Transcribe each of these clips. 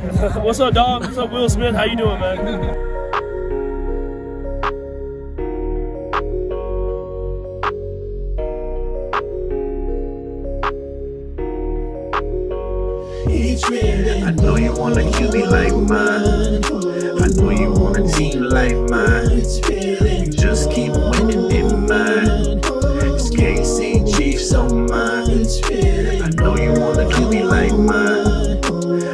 What's up, dog? What's up, Will Smith? How you doing, man? I know you want a QB like mine. I know you want a team like mine. You just keep winning in mine. It's KC Chiefs on mine. I know you want a QB like mine.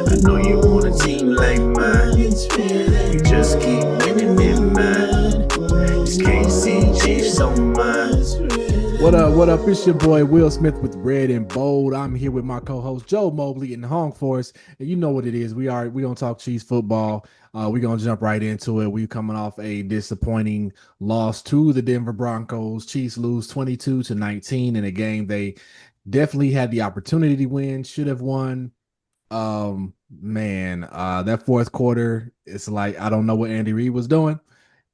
I know you want a team like mine. You just keep winning in mine. It's KC Chiefs on mine. What up? What up? It's your boy Will Smith with Red and Bold. I'm here with my co-host Joe Mobley in Hong Forest, and you know what it is. We gonna talk Chiefs football. We're gonna jump right into it. We coming off a disappointing loss to the Denver Broncos. Chiefs lose 22-19 in a game they definitely had the opportunity to win, should have won. That fourth quarter, it's like I don't know what Andy Reid was doing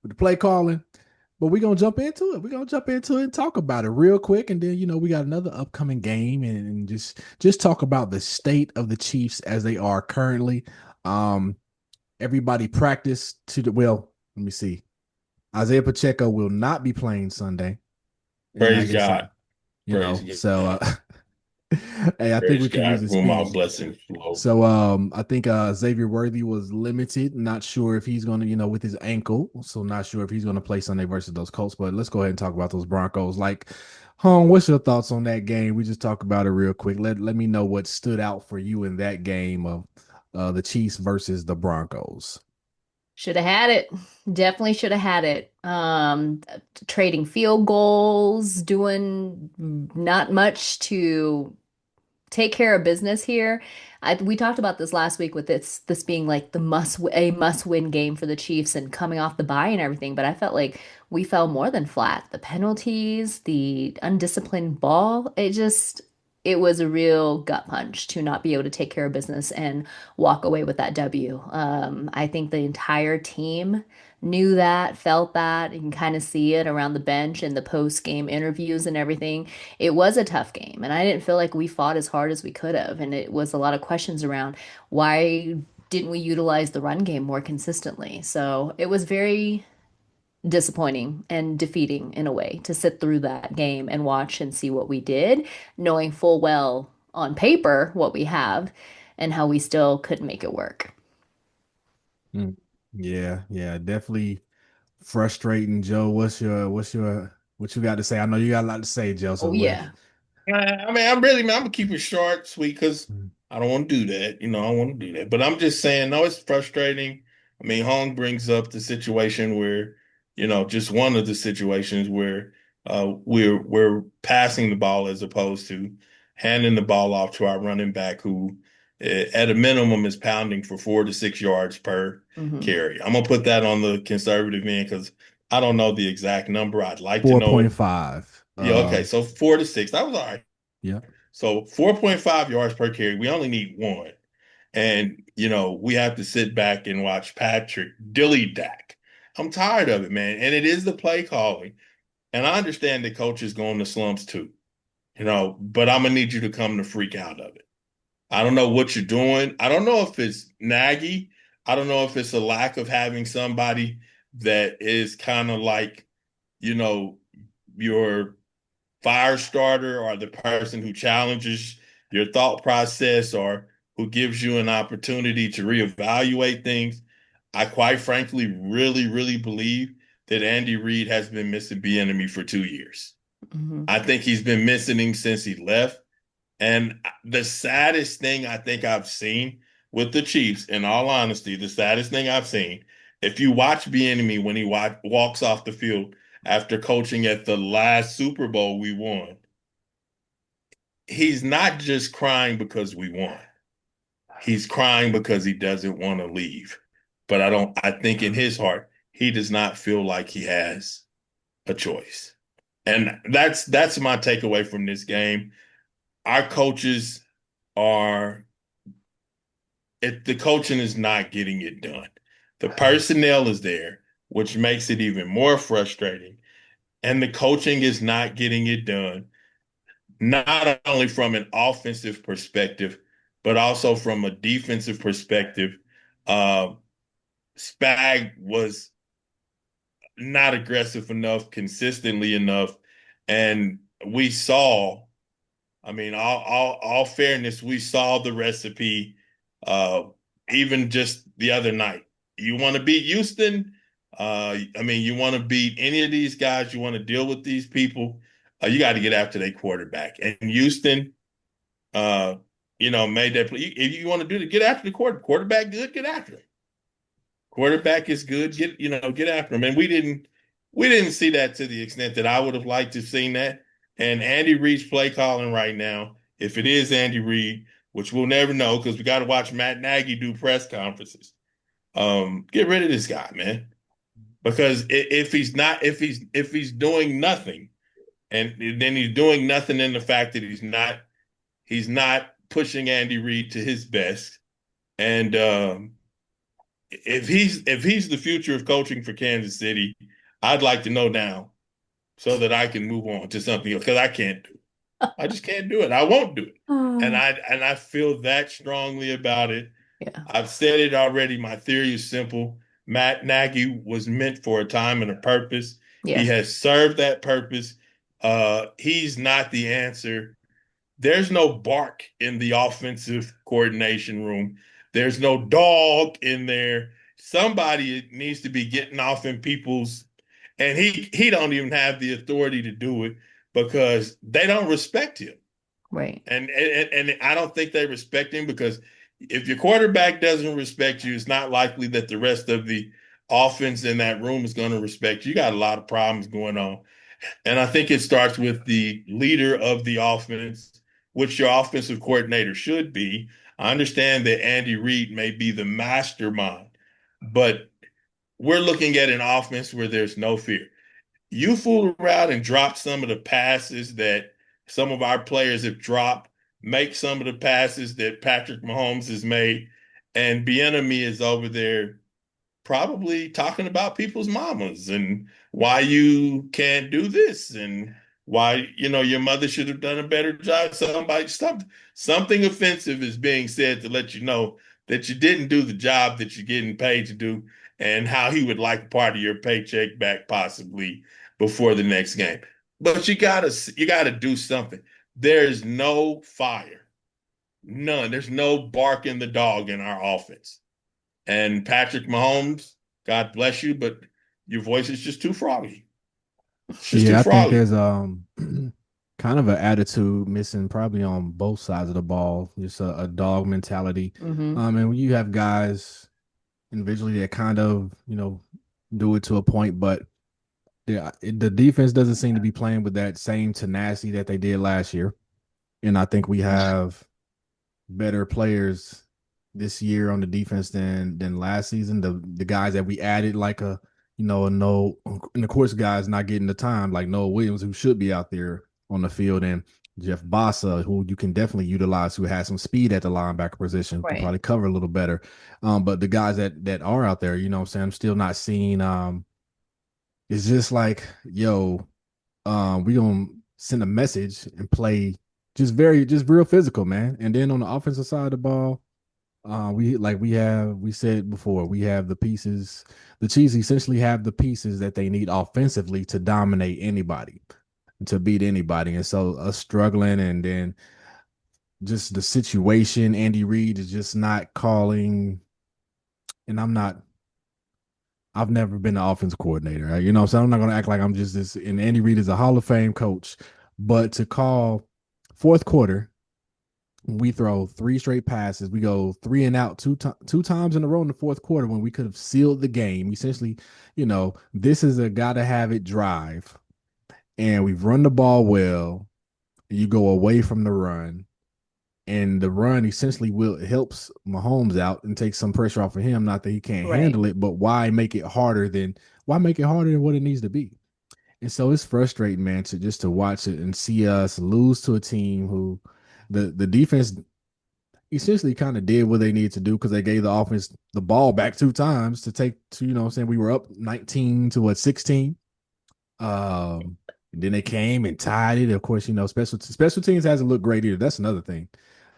with the play calling. But we're gonna jump into it. We're gonna jump into it and talk about it real quick. And then, we got another upcoming game and just talk about the state of the Chiefs as they are currently. Um, Everybody practiced let me see. Isaiah Pacheco will not be playing Sunday. Praise God. Praise God. So hey, I think we can use this. Whom all blessings flow. So I think Xavier Worthy was limited. Not sure if he's going to, with his ankle. So not sure if he's going to play Sunday versus those Colts. But let's go ahead and talk about those Broncos. Like, Home, what's your thoughts on that game? We just talked about it real quick. Let me know what stood out for you in that game of the Chiefs versus the Broncos. Should have had it. Definitely should have had it. Trading field goals, doing not much to take care of business here. We talked about this last week with this being like a must win game for the Chiefs and coming off the bye and everything, but I felt like we fell more than flat. The penalties, the undisciplined ball, it was a real gut punch to not be able to take care of business and walk away with that W. I think the entire team knew that, felt that. You can kind of see it around the bench and the post-game interviews and everything. It was a tough game, and I didn't feel like we fought as hard as we could have. And it was a lot of questions around why didn't we utilize the run game more consistently? So it was very disappointing and defeating in a way to sit through that game and watch and see what we did, knowing full well on paper what we have and how we still couldn't make it work. Yeah, definitely frustrating. Joe, what you got to say? I know you got a lot to say, Joe. Oh, yeah. I'm gonna keep it short, sweet, because I don't want to do that. I don't want to do that. But I'm just saying, no, it's frustrating. I mean, Hong brings up the situation where, just one of the situations where we're passing the ball as opposed to handing the ball off to our running back, who at a minimum is pounding for 4 to 6 yards per carry. I'm gonna put that on the conservative end because I don't know the exact number. I'd like to know 4.5. Yeah, okay. So 4 to 6. That was all right. Yeah. So 4.5 yards per carry. We only need one. And, we have to sit back and watch Patrick dilly dack. I'm tired of it, man. And it is the play calling. And I understand that coaches go into slumps too, but I'm going to need you to come to freak out of it. I don't know what you're doing. I don't know if it's Nagy. I don't know if it's a lack of having somebody that is kind of like, your fire starter or the person who challenges your thought process or who gives you an opportunity to reevaluate things. I quite frankly really, really believe that Andy Reid has been missing Bieniemy for 2 years. I think he's been missing him since he left. And the saddest thing I think I've seen with the Chiefs, in all honesty, the saddest thing I've seen, if you watch Bieniemy when he walks off the field after coaching at the last Super Bowl we won, he's not just crying because we won. He's crying because he doesn't want to leave. But I think in his heart, he does not feel like he has a choice. And that's my takeaway from this game. Our coaches the coaching is not getting it done. The personnel is there, which makes it even more frustrating. And the coaching is not getting it done, not only from an offensive perspective, but also from a defensive perspective, Uh, Spag was not aggressive enough, consistently enough, and we saw. I mean, all fairness, we saw the recipe, uh, even just the other night. You want to beat Houston? I mean, you want to beat any of these guys? You want to deal with these people? You got to get after their quarterback. And Houston, uh, made that play. If you want to do it, get after the quarterback. Good, get after him. Quarterback is good. Get after him. And we didn't see that to the extent that I would have liked to have seen that. And Andy Reid's play calling right now, if it is Andy Reid, which we'll never know because we got to watch Matt Nagy do press conferences. Get rid of this guy, man. Because if he's doing nothing, and then he's doing nothing in the fact that he's not pushing Andy Reid to his best. And if he's the future of coaching for Kansas City, I'd like to know now so that I can move on to something else because I can't do it. I just can't do it. I won't do it. And I feel that strongly about it. Yeah. I've said it already. My theory is simple. Matt Nagy was meant for a time and a purpose. Yeah. He has served that purpose. He's not the answer. There's no bark in the offensive coordination room. There's no dog in there. Somebody needs to be getting off in people's, and he don't even have the authority to do it because they don't respect him. Right. And I don't think they respect him because if your quarterback doesn't respect you, it's not likely that the rest of the offense in that room is going to respect you. You got a lot of problems going on. And I think it starts with the leader of the offense, which your offensive coordinator should be. I understand that Andy Reid may be the mastermind, but we're looking at an offense where there's no fear. You fool around and drop some of the passes that some of our players have dropped, make some of the passes that Patrick Mahomes has made, and Bieniemy is over there probably talking about people's mamas and why you can't do this and why your mother should have done a better job. Something offensive is being said to let you know that you didn't do the job that you're getting paid to do and how he would like part of your paycheck back possibly before the next game. But you gotta do something. There's no fire. None. There's no bark in the dog in our offense. And Patrick Mahomes, God bless you, but your voice is just too froggy. It's just too I think froggy. there's kind of an attitude missing probably on both sides of the ball. Just a dog mentality. Mm-hmm. And when you have guys individually that kind of, do it to a point, but the defense doesn't seem to be playing with that same tenacity that they did last year. And I think we have better players this year on the defense than last season. The guys that we added, like and of course guys not getting the time, like Noah Williams, who should be out there on the field, and Jeff Bossa, who you can definitely utilize, who has some speed at the linebacker position, Right. can probably cover a little better. But the guys that are out there, what I'm saying, I'm still not seeing. It's just like, we gonna send a message and play just real physical, man. And then on the offensive side of the ball, we said before, we have the pieces. The Chiefs essentially have the pieces that they need offensively to dominate anybody, to beat anybody. And so us struggling, and then just the situation, Andy Reid is just not calling. And I've never been an offensive coordinator, right? So I'm not going to act like I'm just this. And Andy Reid is a Hall of Fame coach, but to call fourth quarter, we throw 3 straight passes. We go 3 and out two times in a row in the fourth quarter when we could have sealed the game. Essentially, this is a gotta have it drive, and we've run the ball well. You go away from the run, and the run essentially helps Mahomes out and takes some pressure off of him. Not that he can't handle it, but why make it harder than what it needs to be? And so it's frustrating, man, to watch it and see us lose to a team who the defense essentially kind of did what they needed to do because they gave the offense the ball back 2 times to take to, we were up 19 to 16. And then they came and tied it. Of course, special teams hasn't looked great either. That's another thing.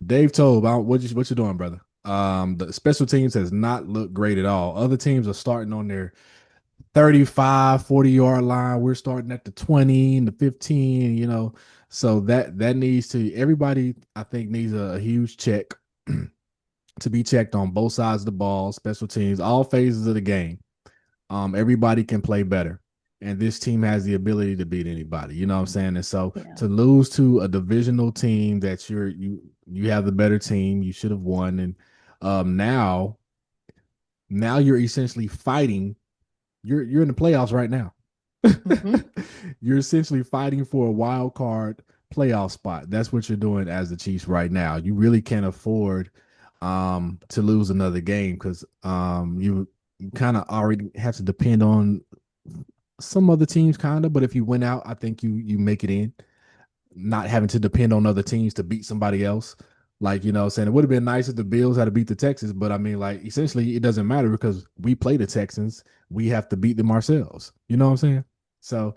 Dave Tobe, what you doing, brother? The special teams has not looked great at all. Other teams are starting on their 35, 40-yard line. We're starting at the 20 and the 15, So that needs to everybody, I think, needs a huge check to be checked on both sides of the ball, special teams, all phases of the game. Everybody can play better. And this team has the ability to beat anybody. You know what I'm saying? And so Yeah. to lose to a divisional team that you have the better team, you should have won. And now you're essentially fighting. You're in the playoffs right now. Hmm. You're essentially fighting for a wild card playoff spot. That's what you're doing as the Chiefs right now. You really can't afford to lose another game because you kind of already have to depend on some other teams, kind of. But if you win out, I think you make it in, not having to depend on other teams to beat somebody else. Like, what I'm saying, it would have been nice if the Bills had to beat the Texans, but I mean, like, essentially, it doesn't matter because we play the Texans. We have to beat them ourselves. You know what I'm saying? So,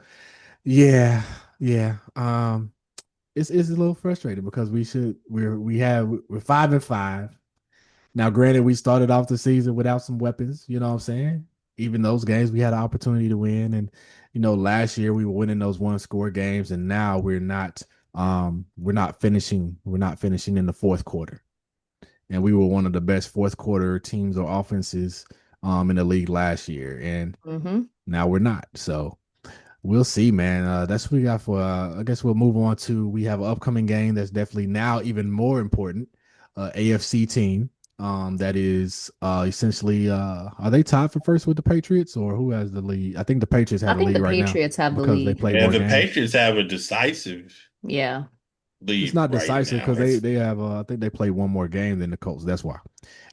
yeah, yeah. It's a little frustrating because we're 5-5. Now, granted, we started off the season without some weapons, you know what I'm saying? Even those games we had an opportunity to win. And, last year we were winning those one score games, and now we're not finishing in the fourth quarter. And we were one of the best fourth quarter teams or offenses in the league last year. And Hmm. now we're not. So we'll see, man. That's what we got for. I guess we'll move on to. We have an upcoming game that's definitely now even more important. AFC team. That is essentially. Are they tied for first with the Patriots, or who has the lead? I think the Patriots I have the think lead the right now Patriots have the because they lead. play Yeah, more the games. Patriots have a decisive Yeah. It's lead not right decisive now. because they have. I think they play one more game than the Colts. That's why.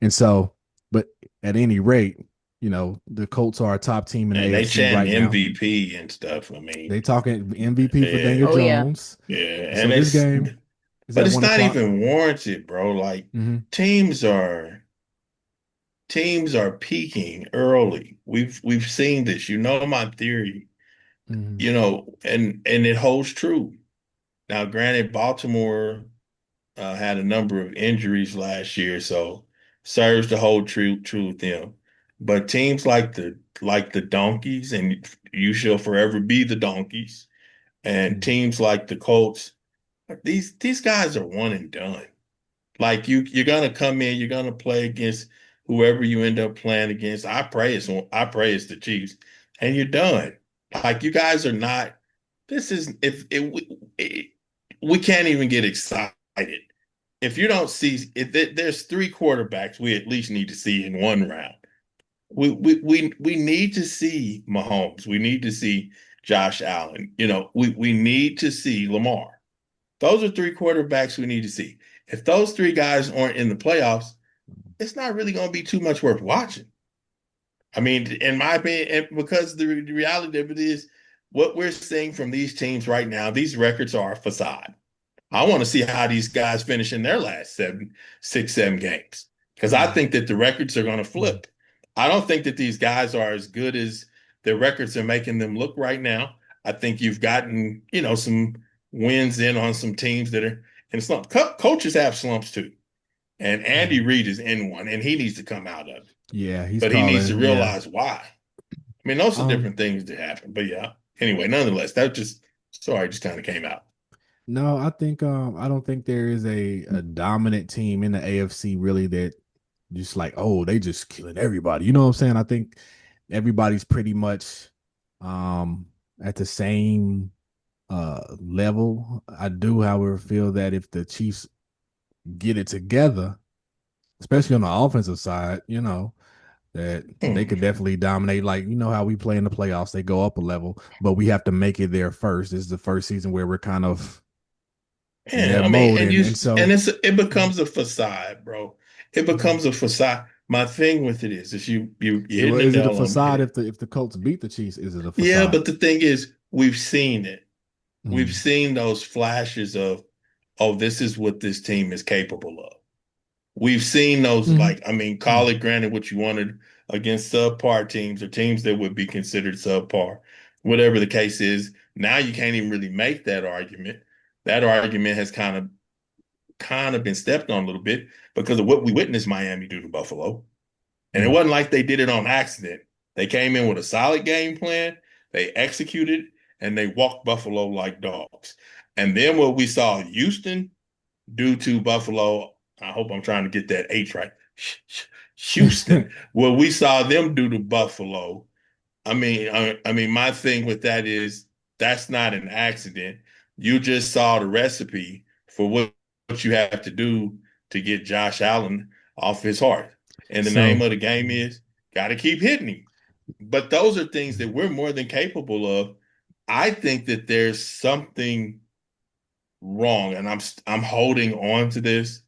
And so, but at any rate, the Colts are a top team in the And they AFC right chanting now. MVP and stuff. I mean, They talking MVP for yeah, Daniel Oh yeah. Jones. yeah, So this game is but at it's one not o'clock. even warranted, bro. Like Mm-hmm. teams are teams are peaking early. We've seen this. You know my theory. Mm-hmm. And it holds true. Now, granted, Baltimore had a number of injuries last year, so serves to hold true with them. But teams like the Donkeys, and you shall forever be the Donkeys, and Mm-hmm. teams like the Colts, these guys are one and done. Like you're gonna come in, you're gonna play against whoever you end up playing against. I pray it's the Chiefs, and you're done. Like you guys are not. This is if we can't even get excited if you don't see if there's three quarterbacks we at least need to see in one round. We need to see Mahomes. We need to see Josh Allen. We need to see Lamar. Those are three quarterbacks we need to see. If those three guys aren't in the playoffs, it's not really going to be too much worth watching. I mean, in my opinion, and because the reality of it is what we're seeing from these teams right now, these records are a facade. I want to see how these guys finish in their last 7 games because I think that the records are going to Mm-hmm. flip. I don't think that these guys are as good as their records are making them look right now. I think you've gotten, some wins in on some teams that are in slump. Coaches have slumps too. And Andy Mm-hmm. Reid is in one, and he needs to come out of it. Yeah, he's But he needs to calling. Yeah. realize why. I mean, those are Um. different things that happen. But yeah. Anyway, nonetheless, that just kind of came out. No, I don't think there is a dominant team in the AFC really that just like, oh, they just killing everybody. You know what I'm saying? I think everybody's pretty much um at the same level. I do, however, feel that if the Chiefs get it together, especially on the offensive side, that they Hmm. could definitely dominate. Like, how we play in the playoffs, they go up a level, but we have to make it there first. This is the first season where we're kind of in Yeah, that I mean, mode. And so it becomes a facade, bro. It mhm. becomes a facade. My thing with it is you hitting the Is it a nail on the facade head. if the Colts beat the Chiefs? Is it a Yeah, facade? but the thing is, we've seen it. We've Mm, seen those flashes of, oh, this is what this team is capable of. We've seen those, mhm, like, I mean, call mm, it granted what you wanted against subpar teams or teams that would be considered subpar, whatever the case is. Now you can't even really make that argument. That argument has kind of kind of been stepped on a little bit because of what we witnessed Miami do to Buffalo. And it Mm. wasn't like they did it on accident. They came in with a solid game plan, they executed, and they walked Buffalo like dogs. And then what we saw Houston do to Buffalo, I hope I'm trying to get that H right. Houston, what we saw them do to Buffalo. I mean, my thing with that is that's not an accident. You just saw the recipe for what you have to do to get Josh Allen off his heart. And the name So, of the game is got to keep hitting him. But those are things that we're more than capable of. I think that there's something wrong, and I'm holding on to this.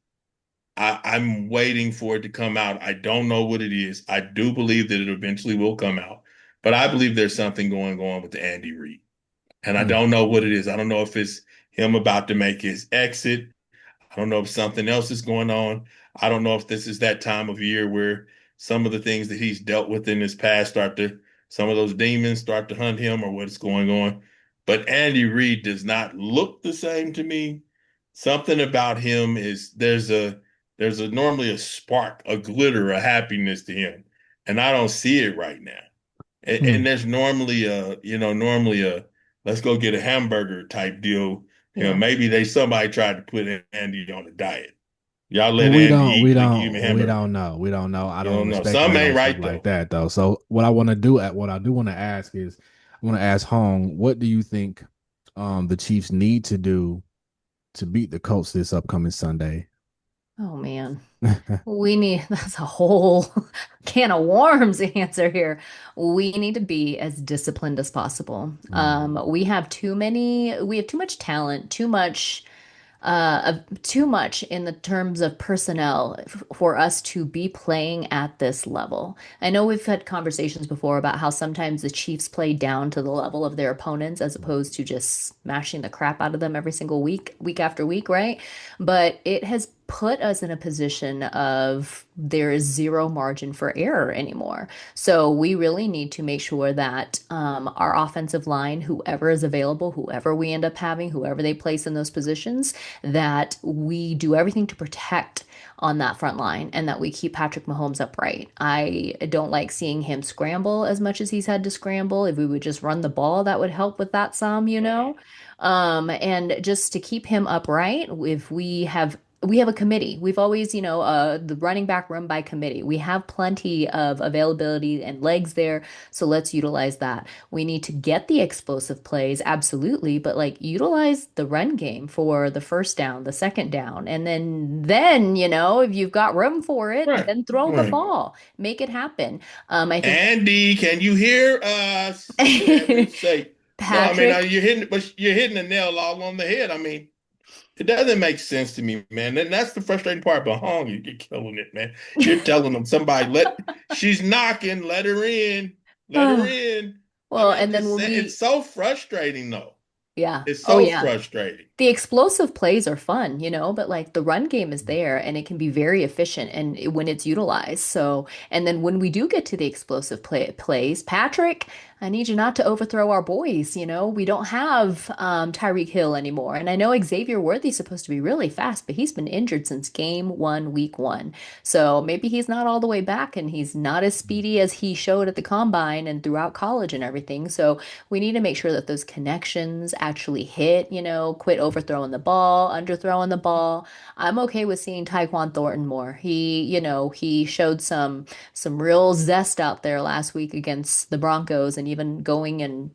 I'm waiting for it to come out. I don't know what it is. I do believe that it eventually will come out, but I believe there's something going on with Andy Reid, and I mm, don't know what it is. I don't know if it's him about to make his exit. I don't know if something else is going on. I don't know if this is that time of year where some of the things that he's dealt with in his past some of those demons start to hunt him or what's going on. But Andy Reid does not look the same to me. Something about him is there's a normally a spark, a glitter, a happiness to him. And I don't see it right now. And mm. there's normally a let's go get a hamburger type deal. Yeah. Maybe somebody tried to put Andy on a diet. Y'all Well, let we Andy don't, we eat, they give him a don't, we hamburger. don't know. We don't know. I You don't don't want to know. Some speculate ain't on stuff right like though. that though. So what I want to do what I do want to ask is I want to ask Hong, what do you think the Chiefs need to do to beat the Colts this upcoming Sunday? Oh man. That's a whole can of worms answer here. We need to be as disciplined as possible. We have too much talent, too much in the terms of personnel for us to be playing at this level. I know we've had conversations before about how sometimes the Chiefs play down to the level of their opponents as opposed to just smashing the crap out of them every single week, week after week, right? But it has put us in a position of there is zero margin for error anymore. So we really need to make sure that our offensive line, whoever is available, whoever we end up having, whoever they place in those positions, that we do everything to protect on that front line and that we keep Patrick Mahomes upright. I don't like seeing him scramble as much as he's had to scramble. If we would just run the ball, that would help with that some, you know. And just to keep him upright, if we have a committee. We've always, the running back run by committee. We have plenty of availability and legs there, so let's utilize that. We need to get the explosive plays, absolutely, but like utilize the run game for the first down, the second down, and then, if you've got room for it, Right. then throw the Right. ball. Make it happen. I think Andy, can you hear us? For heaven's sake. No, I mean Patrick. you're hitting the nail all on the head. I mean, it doesn't make sense to me, man. And that's the frustrating part. But Hong, you're killing it, man. You're telling them she's knocking, let her in, let her in. I Well, mean, and then when it's we, so frustrating, though. yeah. It's Oh, so yeah. frustrating. The explosive plays are fun, but like the run game is there and it can be very efficient when it's utilized. So, and then when we do get to the explosive plays, Patrick, I need you not to overthrow our boys. We don't have Tyreek Hill anymore. And I know Xavier Worthy's supposed to be really fast, but he's been injured since game one, week one. So maybe he's not all the way back and he's not as speedy as he showed at the combine and throughout college and everything. So we need to make sure that those connections actually hit, quit overthrowing the ball, underthrowing the ball. I'm okay with seeing Tyquan Thornton more. He showed some real zest out there last week against the Broncos and even going and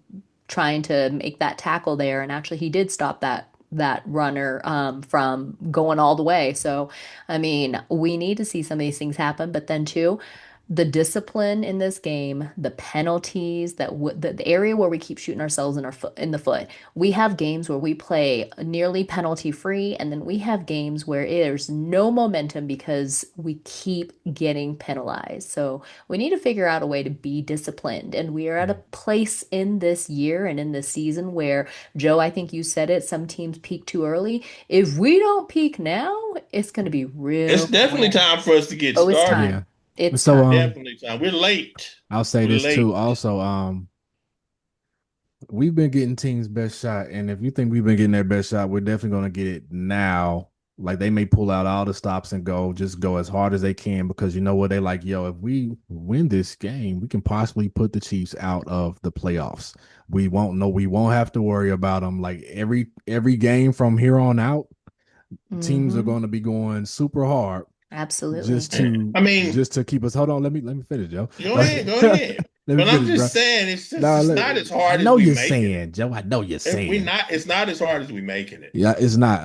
trying to make that tackle there. And actually he did stop that runner from going all the way. So, I mean, we need to see some of these things happen, but then too, the discipline in this game, the penalties, the area where we keep shooting ourselves in the foot. We have games where we play nearly penalty free, and then we have games where there's no momentum because we keep getting penalized. So we need to figure out a way to be disciplined. And we are at a place in this year and in this season where, Joe, I think you said it, some teams peak too early. If we don't peak now, it's going to be It's real definitely bad. time for us to get Oh, it's started. Yeah. time. It's So time. Definitely time. We're late. I'll say We're this too. late. Also, we've been getting teams' best shot, and if you think we've been getting their best shot, we're definitely gonna get it now Like they may pull out all the stops and just go as hard as they can because you know what they like, yo, if we win this game, we can possibly put the Chiefs out of the playoffs. We won't have to worry about them. Like every game from here on out, teams are Hmm. going to be going super hard Absolutely. just to I mean, keep us. Hold on, let me finish, Joe. go Like, ahead, go let ahead. me But I'm finish, bro. just saying, No, it's not as I hard as know we you're making it. saying, Joe. I know you're saying. It's not as hard as we making it. Yeah, it's not.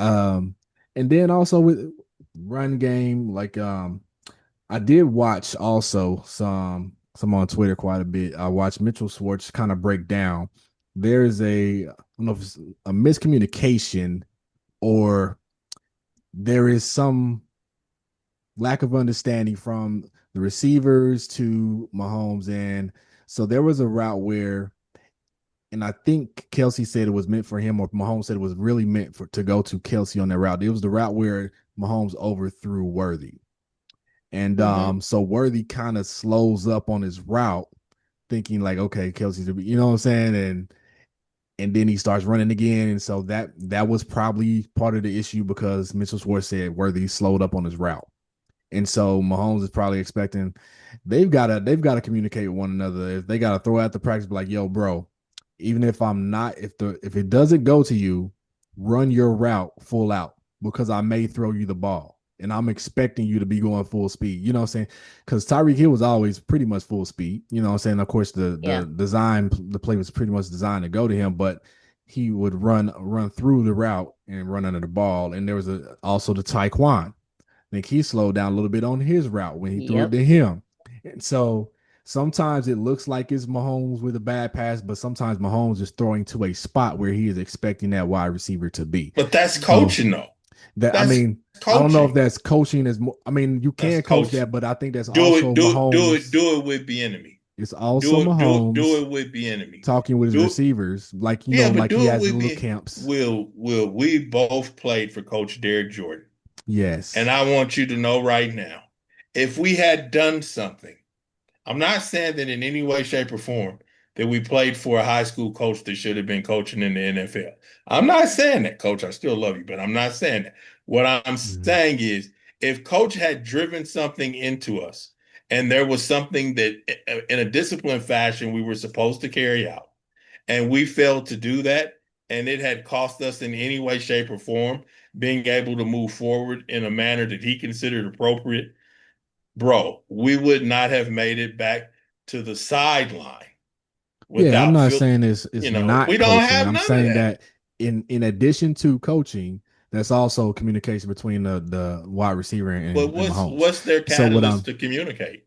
And then also with run game, like I did watch also some on Twitter quite a bit. I watched Mitchell Schwartz kind of break down. There's I don't know if it's a miscommunication or there is some lack of understanding from the receivers to Mahomes. And so there was a route where, and I think Kelsey said it was meant for him, or Mahomes said it was really meant to go to Kelsey on that route. It was the route where Mahomes overthrew Worthy. And Hmm. so Worthy kind of slows up on his route, thinking like, okay, Kelsey's, you know what I'm saying? And then he starts running again. And so that was probably part of the issue because Mitchell Schwartz said Worthy slowed up on his route. And so Mahomes is probably expecting they've got to communicate with one another. If they got to throw out the practice, be like, yo, bro, even if I'm not, if it doesn't go to you, run your route full out because I may throw you the ball. And I'm expecting you to be going full speed. You know what I'm saying? Because Tyreek Hill was always pretty much full speed. You know what I'm saying? Of course, Yeah. the play was pretty much designed to go to him, but he would run through the route and run under the ball. And there was also the Taekwon. I think he slowed down a little bit on his route when he threw it Yep. to him. And so sometimes it looks like it's Mahomes with a bad pass, but sometimes Mahomes is throwing to a spot where he is expecting that wide receiver to be. But that's So coaching though. that I That's mean, I don't know if coaching. that's coaching as more. I mean, you That's can coach coaching. that, but I think that's also Mahomes. Do it with the enemy. It's also Do Mahomes it with the enemy. talking with his Do receivers, like Yeah, but like he do it has with little me. camps. Will we both played for Coach Derek Jordan. And Yes, I want you to know right now, if we had done something, I'm not saying that in any way, shape, or form that we played for a high school coach that should have been coaching in the NFL. I'm not saying that, coach. I still love you, but I'm not saying that. What I'm Mhm. saying is if coach had driven something into us and there was something that in a disciplined fashion we were supposed to carry out, and we failed to do that, and it had cost us in any way, shape, or form being able to move forward in a manner that he considered appropriate, bro, we would not have made it back to the sideline Yeah, I'm without not feel, saying it's not we don't coaching. have I'm none of saying that. that in addition to coaching, that's also communication between the wide receiver But and Mahomes. what's their So what catalyst to communicate?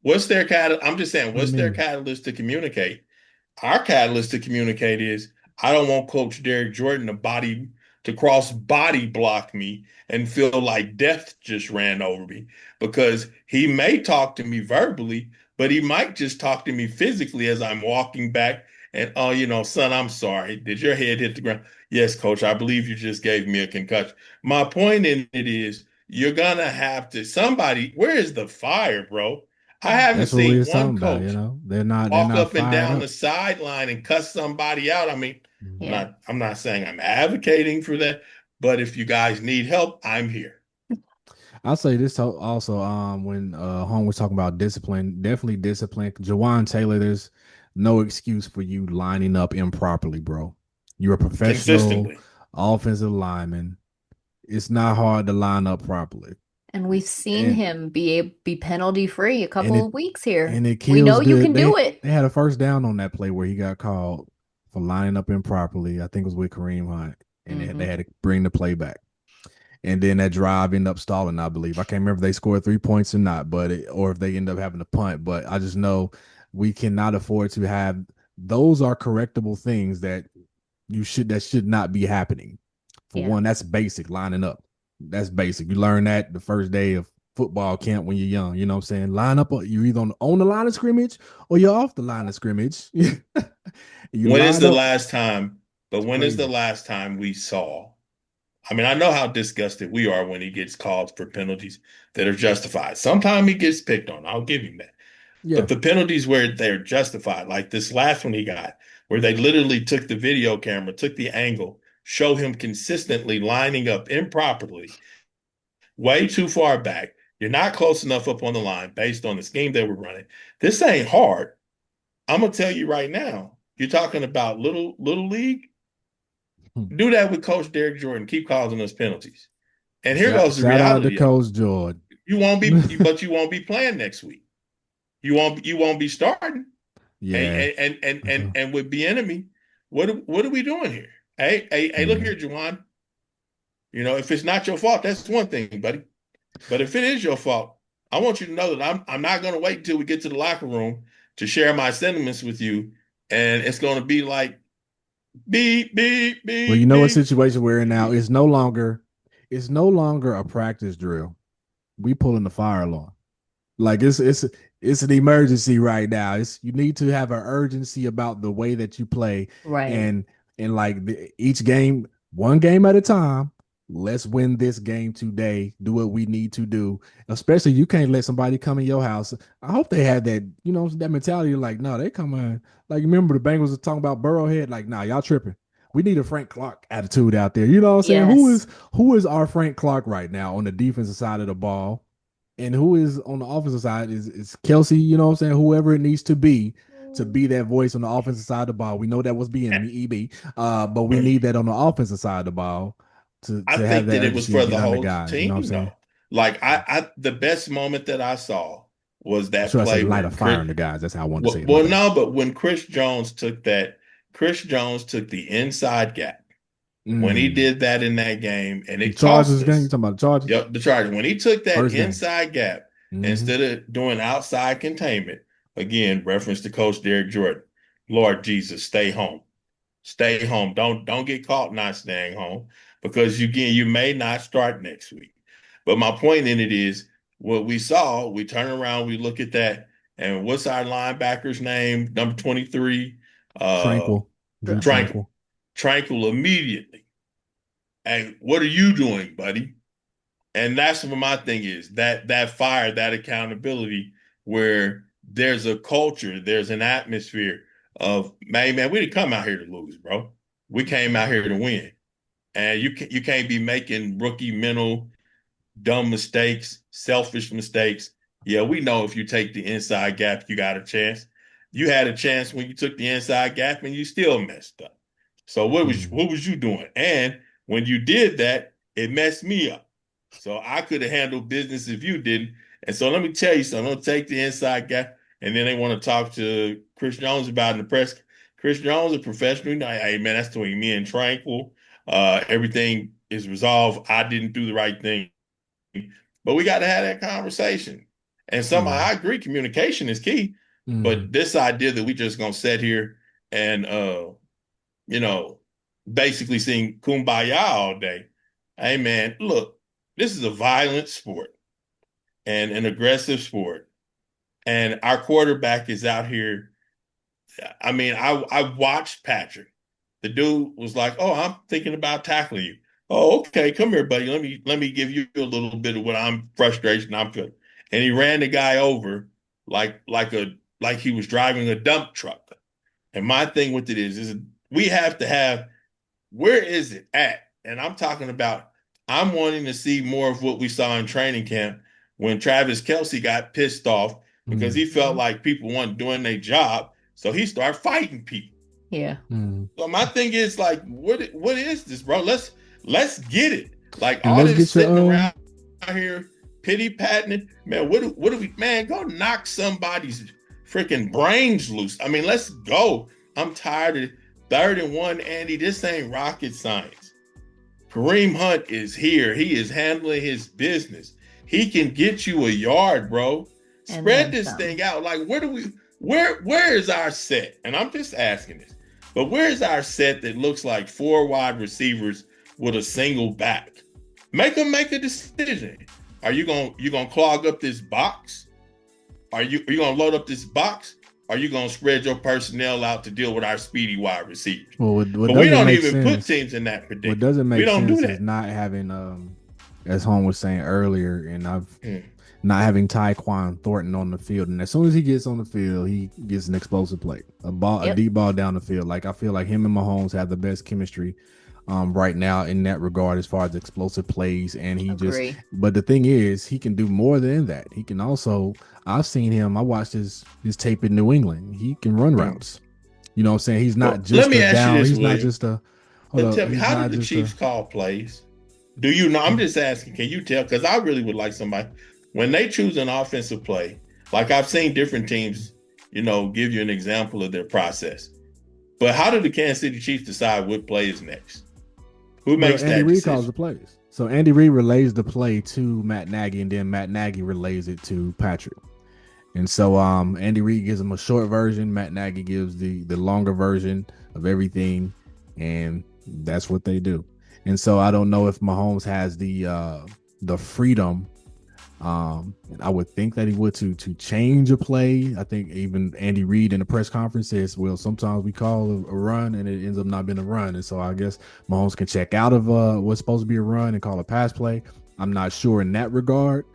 What's their I'm just saying, I what's their mean, catalyst to communicate? Our catalyst to communicate is I don't want Coach Derek Jordan to cross body block me and feel like death just ran over me because he may talk to me verbally, but he might just talk to me physically as I'm walking back and oh, son, I'm sorry. Did your head hit the ground? Yes, coach, I believe you just gave me a concussion. My point in it is you're gonna have to where is the fire, bro? I haven't that's what we seen was one talking about. coach They're walk not up and fired down up. the sideline and cuss somebody out. I mean, Mhm. Yeah. I'm not saying I'm advocating for that, but if you guys need help, I'm here. I'll say this also. When Home was talking about discipline, definitely discipline. Jawan Taylor, there's no excuse for you lining up improperly, bro. You're a professional Consistently. offensive lineman. It's not hard to line up properly. And we've seen and him be penalty free a and couple it of weeks here. and it We know kills you can do it. they had a first down on that play where he got called for lining up improperly. I think it was with Kareem Hunt, and they Hmm. had to bring the play back. And then that drive ended up stalling, I believe. I can't remember if they scored 3 points or not, or if they end up having to punt. But I just know we cannot afford to have those are correctable things that should not be happening. For Yeah. one, that's basic lining up. That's basic. You learn that the first day of football camp when you're young. You know what I'm saying? Line up. You're either on the line of scrimmage or you're off the line of scrimmage. You When is line the up. last time, but It's when is the crazy. last time we saw? I mean, I know how disgusted we are when he gets called for penalties that are justified. Sometimes he gets picked on. I'll give him that. Yeah. But the penalties where they're justified, like this last one he got, where they literally took the video camera, took the angle, show him consistently lining up improperly, way too far back. You're not close enough up on the line based on the scheme they were running. This ain't hard. I'm gonna tell you right now. You're talking about little league. Do that with Coach Derek Jordan. Keep causing us penalties. And here goes the Shout out reality. to Coach Jordan. You won't be, but you won't be playing next week. You won't be starting. Yeah. And with the enemy, what are we doing here? Hey, look here, Juwan. You know, if it's not your fault, that's one thing, buddy. But if it is your fault, I want you to know that I'm not going to wait until we get to the locker room to share my sentiments with you, and it's going to be like beep beep beep. Well, you know beep. what situation we're in now? It's no longer a practice drill. We pulling the fire alarm. Like it's an emergency right now. You need to have an urgency about the way that you play, Right. And like each game, one game at a time. Let's win this game today. Do what we need to do. Especially you can't let somebody come in your house. I hope they had that, that mentality. Like, no, they come in. Like, remember the Bengals was talking about Burrowhead. Like, nah, y'all tripping. We need a Frank Clark attitude out there. You know what I'm saying? Yes. Who is our Frank Clark right now on the defensive side of the ball? And who is on the offensive side is Kelsey, you know what I'm saying? Whoever it needs to be that voice on the offensive side of the ball. We know that was being EB, but we need that on the offensive side of the ball. I think that it was for the whole team, you know what I'm saying? Like I the best moment that I saw was that play. I light a fire on the guys. That's how I want to say it. Well, no, but when Chris Jones took the inside gap. When he did that in that game, and it Chargers game, you talking about the Chargers? Yep, the Chargers. When he took that inside gap Mm-hmm. instead of doing outside containment, again, reference to Coach Derek Jordan. Lord Jesus, stay home. Stay home. Don't get caught not staying home, because you may not start next week. But my point in it is what we saw. We turn around, we look at that, and what's our linebacker's name? Number 23, Tranquil immediately. And what are you doing, buddy? And that's what my thing is, that fire, that accountability, where there's a culture, there's an atmosphere of, man, we didn't come out here to lose, bro. We came out here to win. And you can't be making rookie mental, dumb mistakes, selfish mistakes. Yeah, we know if you take the inside gap, you got a chance. You had a chance when you took the inside gap and you still messed up. So what was you doing? And when you did that, it messed me up. So I could have handled business if you didn't. And so let me tell you something. Don't take the inside gap. And then they want to talk to Chris Jones about it in the press. Chris Jones, a professional. Hey, man, that's between me and Tranquil. Everything is resolved. I didn't do the right thing. But we got to have that conversation. And I agree, communication is key. But this idea that we just going to sit here and, basically sing Kumbaya all day. Hey, man, look. This is a violent sport and an aggressive sport. And our quarterback is out here. I mean, I watched Patrick. The dude was like, "Oh, I'm thinking about tackling you." Oh, okay, come here, buddy. Let me give you a little bit of what frustration I'm feeling. And he ran the guy over like he was driving a dump truck. And my thing with it is we have to have, where is it at? And I'm talking about, I'm wanting to see more of what we saw in training camp when Travis Kelce got pissed off because he felt like people weren't doing their job. So he started fighting people. Yeah. So my thing is like, what is this, bro? Let's get it. Like all this sitting around here, pity patting, man. What do we, man? Go knock somebody's freaking brains loose. I mean, let's go. I'm tired of 3rd and 1, Andy. This ain't rocket science. Kareem Hunt is here. He is handling his business. He can get you a yard, bro. Spread this thing out. Like, where is our set? And I'm just asking this. But where's our set that looks like 4 wide receivers with a single back? Make them make a decision. Are you gonna clog up this box? Are you gonna load up this box? Are you gonna spread your personnel out to deal with our speedy wide receivers? Well, but we don't even put teams in that predicament. What doesn't make sense is not having, as Home was saying earlier, and not having Tyquan Thornton on the field. And as soon as he gets on the field, he gets an explosive play, a deep ball down the field. Like I feel like him and Mahomes have the best chemistry right now in that regard as far as explosive plays. And Agree. but the thing is, he can do more than that. He can also, I've seen him, I watched his tape in New England. He can run routes. You know what I'm saying? He's not Well, let just me a ask you down, this, he's not William. just a, hold But up, tell me, he's how do not the just Chiefs a, call plays? Do you know? I'm just asking, can you tell? Because I really would like somebody, when they choose an offensive play, like I've seen different teams, give you an example of their process. But how do the Kansas City Chiefs decide what play is next? Who well, makes Andy that Reid calls decision? the plays. So Andy Reid relays the play to Matt Nagy, and then Matt Nagy relays it to Patrick. And so Andy Reid gives him a short version, Matt Nagy gives the longer version of everything, and that's what they do. And so I don't know if Mahomes has the freedom. And I would think that he would to change a play. I think even Andy Reid in the press conference says, well, sometimes we call a run and it ends up not being a run. And so I guess Mahomes can check out of what's supposed to be a run and call a pass play. I'm not sure in that regard.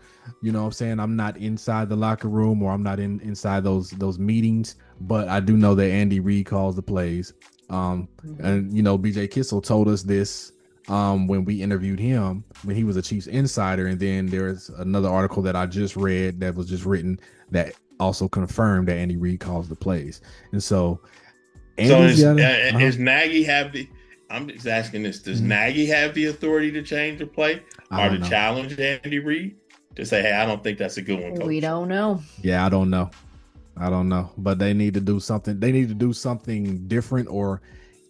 You know what I'm saying? I'm not inside the locker room, or I'm not inside those meetings, but I do know that Andy Reid calls the plays. And BJ Kissel told us this when we interviewed him when he was a Chiefs insider. And then there's another article that I just read that was just written that also confirmed that Andy Reid calls the plays. And so Andy's is Nagy have the? I'm just asking this: does Nagy have the authority to change the play I or don't to know. challenge Andy Reid to say, "Hey, I don't think that's a good one, coach"? We don't know. Yeah, I don't know, but they need to do something. They need to do something different, or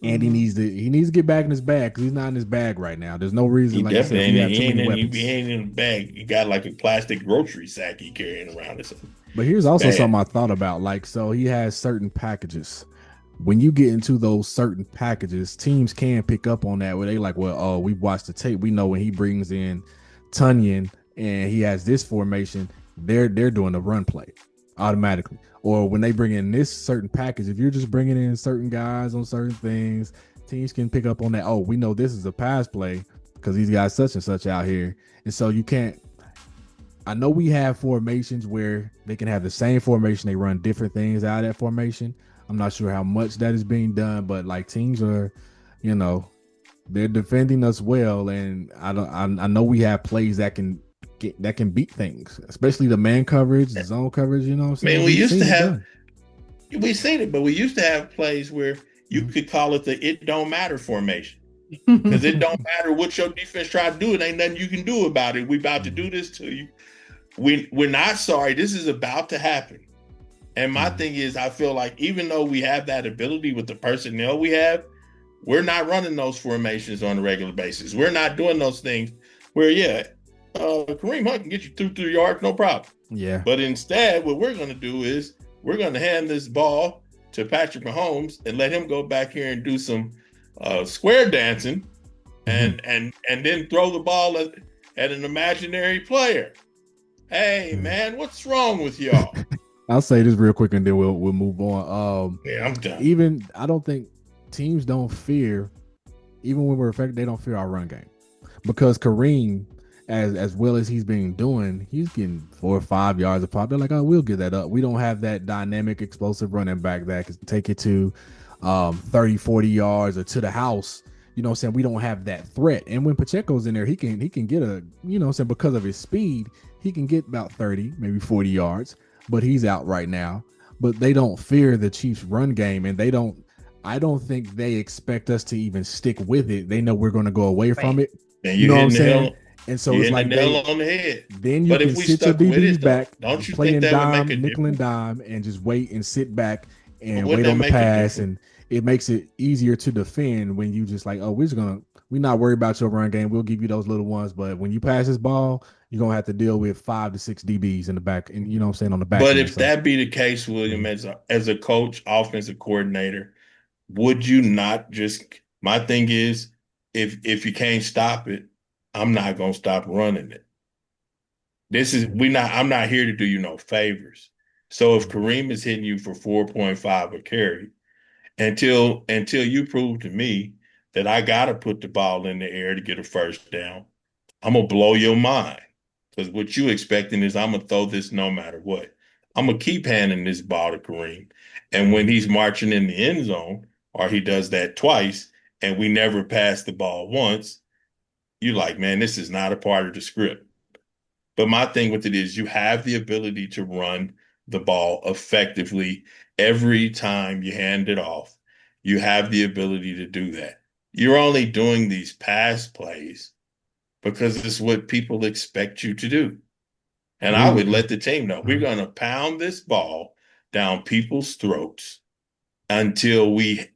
Andy needs to get back in his bag, because he's not in his bag right now. There's no reason, He like you said, definitely we ain't, have too many weapons. he ain't in a bag. He got like a plastic grocery sack he carrying around or something. But here's also something I thought about. Like, so he has certain packages. When you get into those certain packages, teams can pick up on that where they like, well, oh, we've watched the tape. We know when he brings in Tunyon and he has this formation, they're doing a run play automatically. Or when they bring in this certain package, if you're just bringing in certain guys on certain things, teams can pick up on that. Oh, we know this is a pass play because he's got such and such out here. And so you can't, I know we have formations where they can have the same formation, they run different things out of that formation. I'm not sure how much that is being done, but like teams are, they're defending us well, and I know we have plays that can beat things, especially the man coverage, the zone coverage. You know what I'm saying? Man, we've seen it, but we used to have plays where you could call it the "it don't matter" formation. Because it don't matter what your defense try to do, it ain't nothing you can do about it. We about to do this to you. We're not sorry. This is about to happen. And my thing is, I feel like even though we have that ability with the personnel we have, we're not running those formations on a regular basis. We're not doing those things where, Kareem Hunt can get you 2-3 yards, no problem. Yeah. But instead, what we're going to do is we're going to hand this ball to Patrick Mahomes and let him go back here and do some square dancing and then throw the ball at an imaginary player. Hey, man, what's wrong with y'all? I'll say this real quick and then we'll move on. Yeah, I'm done. I don't think teams don't fear, even when we're affected, they don't fear our run game, because Kareem, as well as he's been doing, he's getting 4 or 5 yards a pop. They're like, oh, we'll get that up. We don't have that dynamic, explosive running back that can take it to 30, 40 yards or to the house. You know what I'm saying? We don't have that threat. And when Pacheco's in there, he can get a, you know what I'm saying, because of his speed, he can get about 30, maybe 40 yards, but he's out right now. But they don't fear the Chiefs run game, and I don't think they expect us to even stick with it. They know we're going to go away from it. And you know what I'm saying? And so it's like the nail on the head. Then you can sit your DBs back, don't you play think in that dime, would make a nickel and difference? dime, and just wait and sit back and Wouldn't wait on that the make a pass. difference? And it makes it easier to defend when you just like, oh, we're not worried about your run game. We'll give you those little ones. But when you pass this ball, you're going to have to deal with 5 to 6 DBs in the back. And you know what I'm saying? On the back. But if that be the case, William, as a coach, offensive coordinator, would you not just, my thing is, if you can't stop it, I'm not going to stop running it. I'm not here to do you no favors. So if Kareem is hitting you for 4.5 a carry, until you prove to me that I got to put the ball in the air to get a first down, I'm going to blow your mind. Because what you expecting is I'm going to throw this no matter what. I'm going to keep handing this ball to Kareem. And when he's marching in the end zone, or he does that twice, and we never passed the ball once, you're like, man, this is not a part of the script. But my thing with it is you have the ability to run the ball effectively every time you hand it off. You have the ability to do that. You're only doing these pass plays because it's what people expect you to do. And I Agree would with you. let the team know we're going to pound this ball down people's throats until we,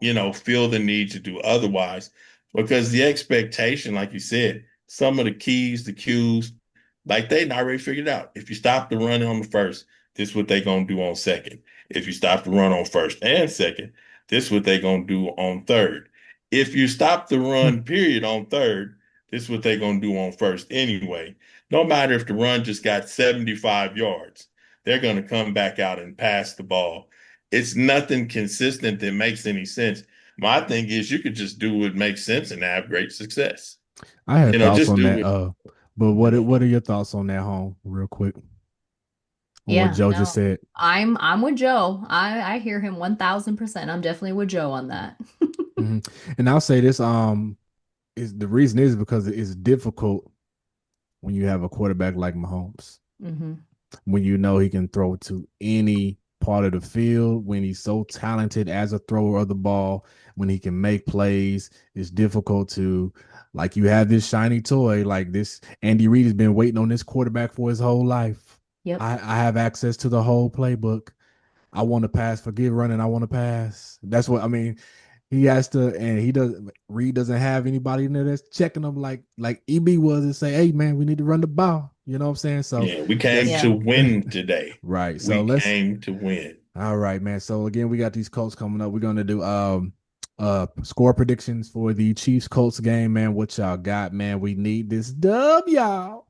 feel the need to do otherwise. Because the expectation, like you said, some of the keys, the cues, like they already figured out. If you stop the run on the first, this is what they're gonna do on second. If you stop the run on first and second, this is what they're gonna do on third. If you stop the run, period, on third, this is what they're gonna do on first anyway. No matter if the run just got 75 yards, they're gonna come back out and pass the ball. It's nothing consistent that makes any sense. My thing is you could just do what makes sense and have great success. I had thoughts Just on do that. what, But you know. what are your thoughts on that, home, real quick, on what Yeah, Joe just no. said? I'm with Joe. I hear him 1000%. I'm definitely with Joe on that. Mhm. And I'll say this: is the reason is because it's difficult when you have a quarterback like Mahomes, Hmm. when you know he can throw to any part of the field, when he's so talented as a thrower of the ball, when he can make plays. It's difficult to, like, you have this shiny toy like this. Andy Reid has been waiting on this quarterback for his whole life. Yep. I have access to the whole playbook. I want to pass, forget running. I want to pass. That's what I mean. He has to, and he does. Reed doesn't have anybody in there that's checking him like EB was and say, "Hey, man, we need to run the ball." You know what I'm saying? So Yeah, we came that's Yeah. to win today. right. So We let's. came to win. All right, man. So again, we got these Colts coming up. We're gonna do score predictions for the Chiefs Colts game, man. What y'all got, man? We need this dub, y'all.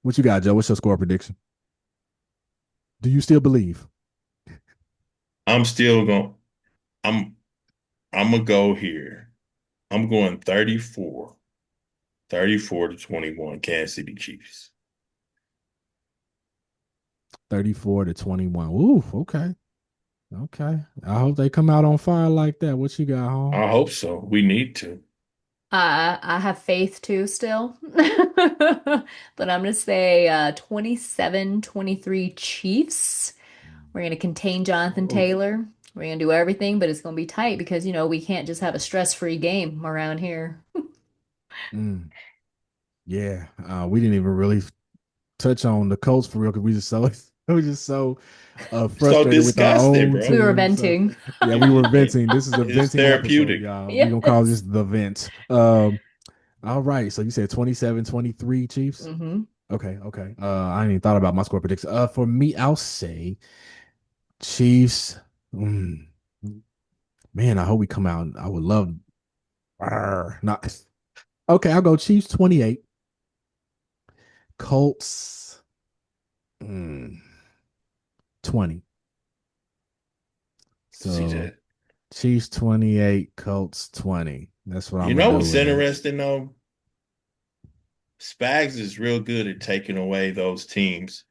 What you got, Joe? What's your score prediction? Do you still believe? I'm still going. I'm I'm gonna go here. I'm going 34 to 21, Kansas City Chiefs. 34-21. Ooh, okay. Okay. I hope they come out on fire like that. What you got, home? I hope so. We need to. I have faith too still. But I'm gonna say 27-23 Chiefs. We're gonna contain Jonathan Oh. Taylor. We're gonna do everything, but it's gonna be tight because we can't just have a stress-free game around here. Mm, yeah. We didn't even really touch on the Colts for real because we just so So frustrated with our disgusted, own bro. We were team. So venting. yeah, we were venting. This is a It's venting episode, therapeutic. y'all. We're gonna call this Yes. the vent. All right. So you said 27-23 Chiefs. Hmm. Okay, okay. I ain't even thought about my score prediction. For me, I'll say Chiefs. Mm, man, I hope we come out. I would love. Not okay. I'll go Chiefs 28. Colts 20. See So that. Chiefs 28, Colts 20. That's what You I'm gonna know do what's with it. interesting though? Spags is real good at taking away those teams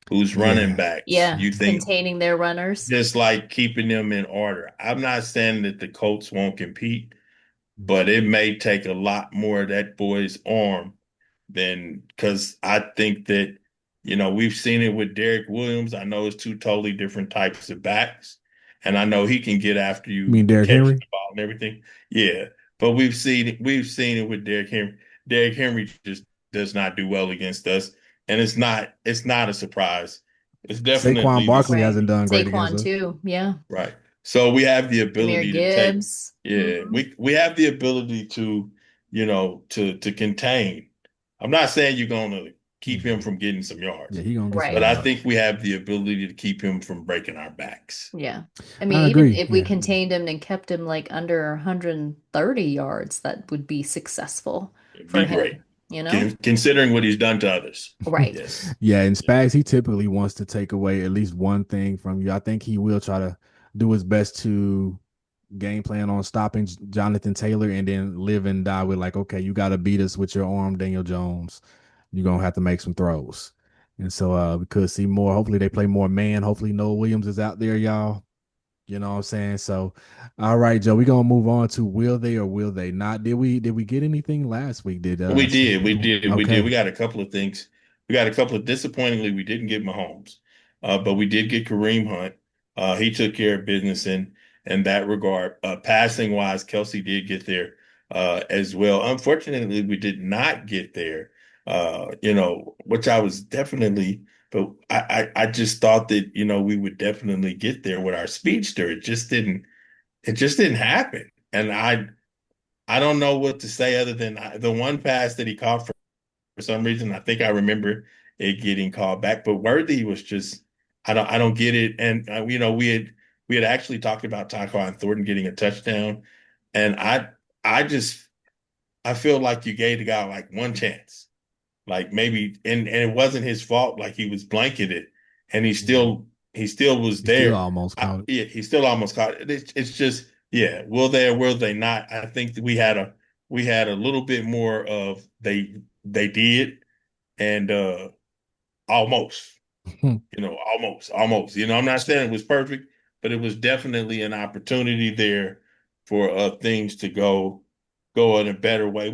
whose running Yeah. backs Yeah, you think containing their runners. just like keeping them in order. I'm not saying that the Colts won't compete, but it may take a lot more of that boy's arm than because I think that, we've seen it with Derek Williams. I know it's two totally different types of backs, and I know he can get after You you mean Derrick catching Henry? the ball and everything. Yeah, but we've seen it with Derek Henry. Derek Henry just does not do well against us, and it's not a surprise. It's Saquon definitely the Barkley Right. hasn't done great against Saquon us. too. Yeah. right. So we have the Jahmyr ability to take, Gibbs. yeah, Hmm. we have the ability to, to contain. I'm not saying you're gonna keep him Mhm. from getting some Yeah, yards, he gonna get some but Right. I yards. think we have the ability to keep him from breaking our backs. Yeah. I I mean, even agree. if we Yeah. contained him and kept him like under 130 yards, that would be successful It'd for be great, him, you know? considering what he's done to others. Right. Yes. Yeah, and Yeah. Spags, he typically wants to take away at least one thing from you. I think he will try to do his best to game plan on stopping Jonathan Taylor and then live and die with, like, okay, you got to beat us with your arm, Daniel Jones. You're gonna have to make some throws. And so we could see more. Hopefully they play more man. Hopefully Noah Williams is out there, y'all. You know what I'm saying? So, all right, Joe, we're gonna move on to will they or will they not? Did we get anything last week? Did We did, we did, we did. We okay. got a couple of things. We got a couple of disappointingly, we didn't get Mahomes, but we did get Kareem Hunt. He took care of business in that regard. Passing wise, Kelsey did get there as well. Unfortunately, we did not get there. Which I was definitely, but I just thought that we would definitely get there with our speedster. It just didn't happen, and I don't know what to say other than the one pass that he caught for some reason. I think I remember it getting called back, but Worthy was just I don't get it. And we had actually talked about Tyquan Thornton getting a touchdown, and I just I feel like you gave the guy like one chance, like maybe, and it wasn't his fault. Like he was blanketed, and he still was He still there. almost caught it. Yeah, he still almost caught it. It's just yeah, will they or will they not? I think that we had a little bit more of they did and almost, almost. I'm not saying it was perfect, but it was definitely an opportunity there for things to go in a better way.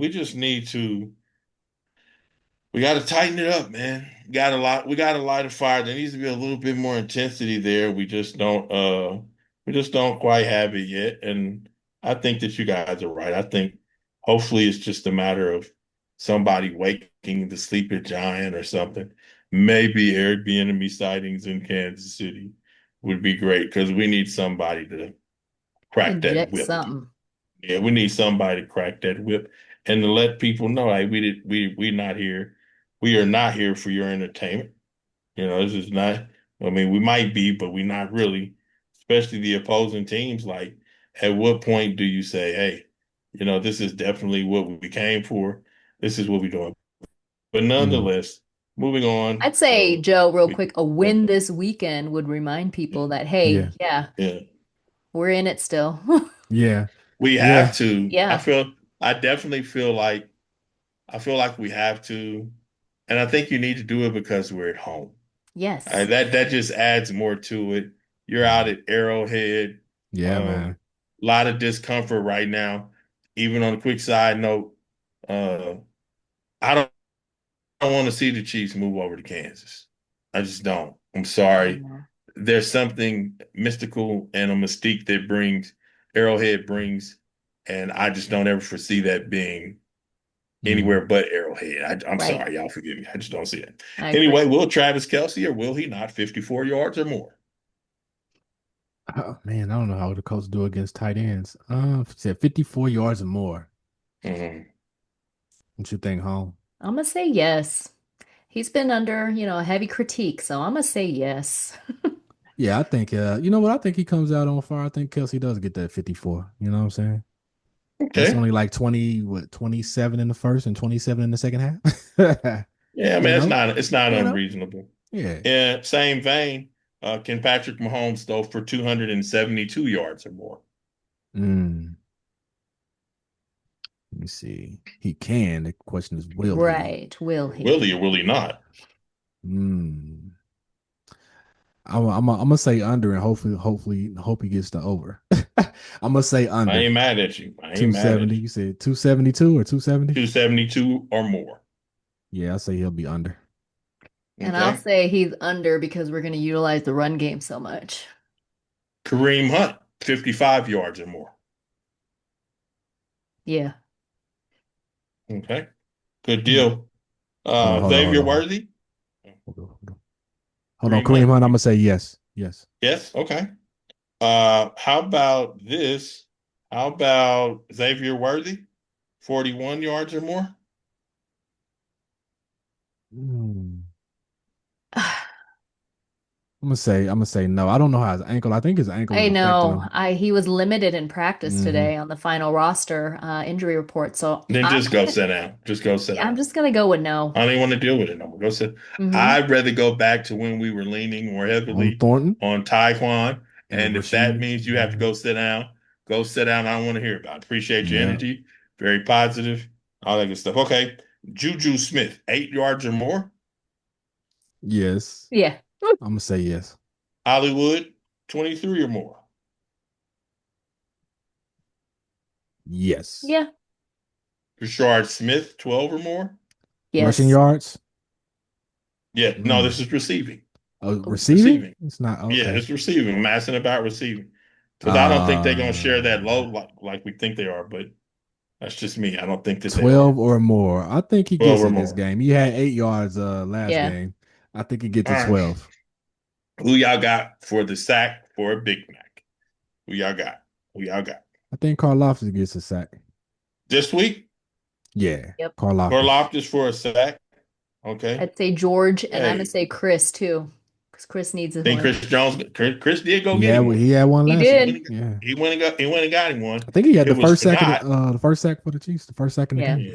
We got to tighten it up, man. We got a lot of fire. There needs to be a little bit more intensity there. We just don't quite have it yet. And I think that you guys are right. I think hopefully it's just a matter of somebody waking the sleeping giant or something. Maybe Airbnb sightings in Kansas City would be great because we need somebody to crack that Inject whip. something. Yeah, we need somebody to crack that whip and to let people know, like we not here. We are not here for your entertainment. This is not. I mean, we might be, but we're not really. Especially the opposing teams. Like, at what point do you say, "Hey, this is definitely what we came for. This is what we're doing." But Mm, nonetheless, moving on. I'd say, Joe, real We quick, a win this weekend would remind people that, yeah, hey, yeah, yeah. we're in it still. yeah, We have yeah. to. Yeah. I definitely feel like we have to, and I think you need to do it because we're at home. Yes. That just adds more to it. You're out at Arrowhead. Yeah, A man. lot of discomfort right now. Even on a quick side note, uh, I don't want to see the Chiefs move over to Kansas. I just don't. I'm I sorry. know. There's something mystical and a mystique that Arrowhead brings, and I just don't ever foresee that being Mm. anywhere but Arrowhead. I'm Right. sorry, y'all forgive me. I just don't see it. I agree. Anyway, will Travis Kelce or will he not 54 yards or more? Oh, man, I don't know how the Colts do against tight ends. Said 54 yards or more. Mhm. What you think, home? I'm gonna say yes. He's been under, a heavy critique, so I'm gonna say yes. Yeah, I think you know what? I think he comes out on fire. I think Kelsey does get that 54. You know what I'm saying? That's Okay. only like 27 in the first and 27 in the second half. Yeah, I mean you know, it's not you know, unreasonable. yeah. Yeah, same vein. Can Patrick Mahomes throw for 272 yards or more? Mm, let me see. He can. The question is, will he? Right. Will Will he? he or will he not? Mm. I'm gonna say under and hope he gets the over. I'm gonna say I under ain't mad at you. I ain't mad at 270. you. You said 272 or 270? 272 or more. Yeah, I say he'll be under. And I'll Okay. say he's under because we're gonna utilize the run game so much. Kareem Hunt, 55 yards or more. Yeah. Okay. Good Hmm. deal. Hold Xavier on. Worthy, Hold on, Kareem Kareem Hunt. Hunt. I'm gonna say yes. Yes. Yes. Okay. How about this? How about Xavier Worthy, 41 yards or more? Hmm. I'm gonna say no. I don't know how his ankle. I think his ankle is I affecting know. him. He was limited in practice Hmm. today on the final roster injury report. So Then just go sit down. Just go sit I'm down. just gonna go with no. I don't even want to deal with it no more. Go sit. Hmm. I'd rather go back to when we were leaning more On heavily Thornton on Taekwon. and And if that Rasheed. means you have to Mhm. go sit down. I don't want to hear about it. Appreciate your Yeah. energy. Very positive. All that good stuff. Okay. Juju Smith, 8 yards or more. Yes. Yeah. I'm gonna say yes. Hollywood, 23 or more. Yes. Yeah. Rashard Smith, 12 or more. Yes. Rushing yards. Yeah, no, this is receiving. Oh, Oh, receiving? It's not Yeah, okay. it's receiving. I'm asking about receiving. Because I don't think they're going to share that load like we think they are, but that's just me. I don't think that they 12 are. or more. I think he 12 gets or it this more. game. He had 8 yards last Yeah. game. I think he gets All to right. 12. Who y'all got for the sack for a Big Mac? Who y'all got? Who y'all got? I think Karlaftis gets a sack. This week? Yeah. Yep. Karlaftis. Karlaftis for a sack. Okay. I'd say George, and I'm Hey. gonna say Chris too, because Chris needs a Think one. Chris did go get him one. He had one He last did. week. Yeah. He went and got him one. I think he had It the was first for sack not. the first sack for the Chiefs, the first sack in the Yeah. game. Yeah.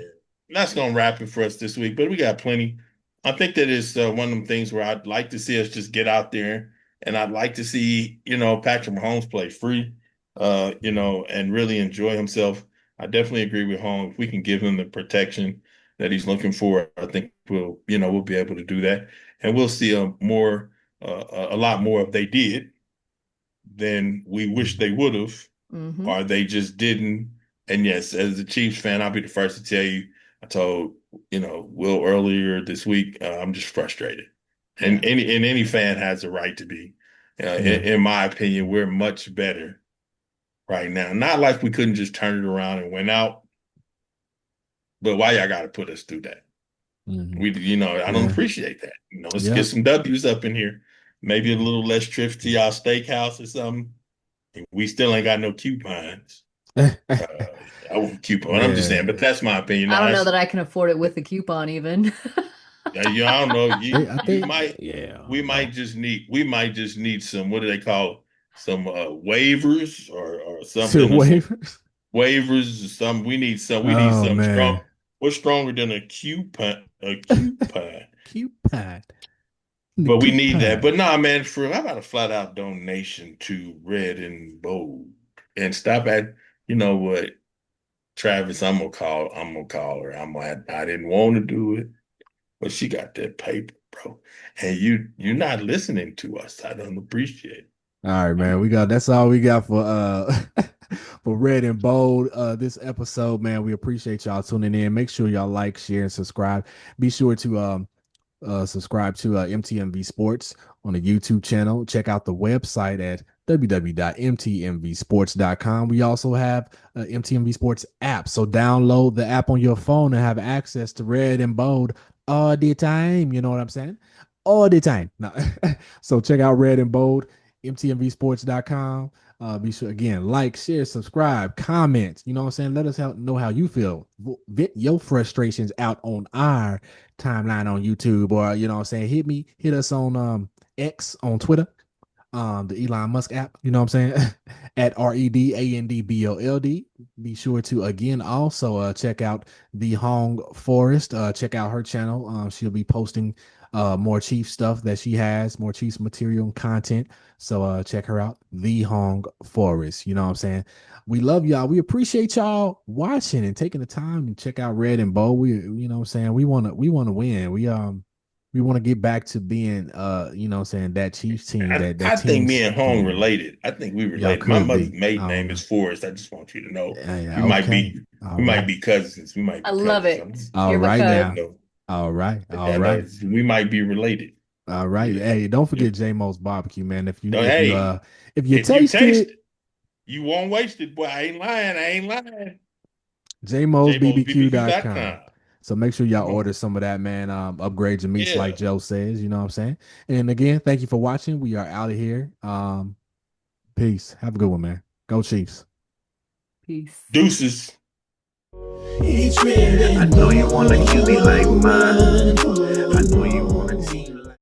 That's gonna wrap it for us this week, but we got plenty. I think that is one of them things where I'd like to see us just get out there, and I'd like to see Patrick Mahomes play free, and really enjoy himself. I definitely agree with Holmes. If we can give him the protection that he's looking for, I think we'll be able to do that, and we'll see a lot more if they did than we wish they would have, Mm-hmm. or they just didn't. And yes, as a Chiefs fan, I'll be the first to tell you, I told Will earlier this week, I'm just frustrated, and any fan has a right to be. In my opinion, we're much better right now. Not like we couldn't just turn it around and win out, but why y'all got to put us through that? Mm-hmm. I don't appreciate that. Let's get some W's up in here. Maybe a little less trips to y'all steakhouse or something. We still ain't got no coupons. I want coupon. I'm just saying, but that's my opinion. I don't know that I can afford it with the coupon even. I don't know. We no. might just need some. What do they call some waivers or something? Waivers. Waivers or some. We need some man. strong. What's stronger than a coupon? A coupon. Coupon. But we need that. But nah, man, how about a flat out donation to Red and Bold and stop at, you know what, Travis, I'm gonna call her. I didn't want to do it, but she got that paper, bro. And you're not listening to us. I don't appreciate it. All right, man. That's all we got for for Red and Bold this episode, man. We appreciate y'all tuning in. Make sure y'all like, share, and subscribe. Be sure to subscribe to MTMV Sports on the YouTube channel. Check out the website at www.mtmvsports.com. We also have MTMV Sports app. So download the app on your phone and have access to Red and Bold all the time. You know what I'm saying? All the time. No. So check out Red and Bold, mtmvsports.com. Be sure, again, like, share, subscribe, comment. You know what I'm saying? Let us know how you feel. Vent your frustrations out on our timeline on YouTube, or you know what I'm saying? Hit us on X on Twitter, the Elon Musk app, you know what I'm saying? At REDANDBOLD. Be sure to again also check out the Hong Forest. Check out her channel. She'll be posting more Chief stuff that she has, more Chiefs material and content. So check her out, the Hong Forest. You know what I'm saying? We love y'all. We appreciate y'all watching and taking the time to check out Red and Bold. You know what I'm saying? We want to win. We want to get back to being you know what I'm saying, that Chiefs team. I think me and Hong related. I think we related. My mother's maiden name is Forrest. I just want you to know. We might be cousins. We might be I love it. All right now. All right. We might be related. All right. Yeah. Hey, don't forget J-Mo's barbecue, man. If you taste it, you won't waste it, boy. I ain't lying. JMosBBQ.com. So make sure y'all order some of that, man. Upgrade your meats like Joe says, you know what I'm saying? And again, thank you for watching. We are out of here. Peace. Have a good one, man. Go Chiefs. Peace. Deuces. I know you want a QB like mine.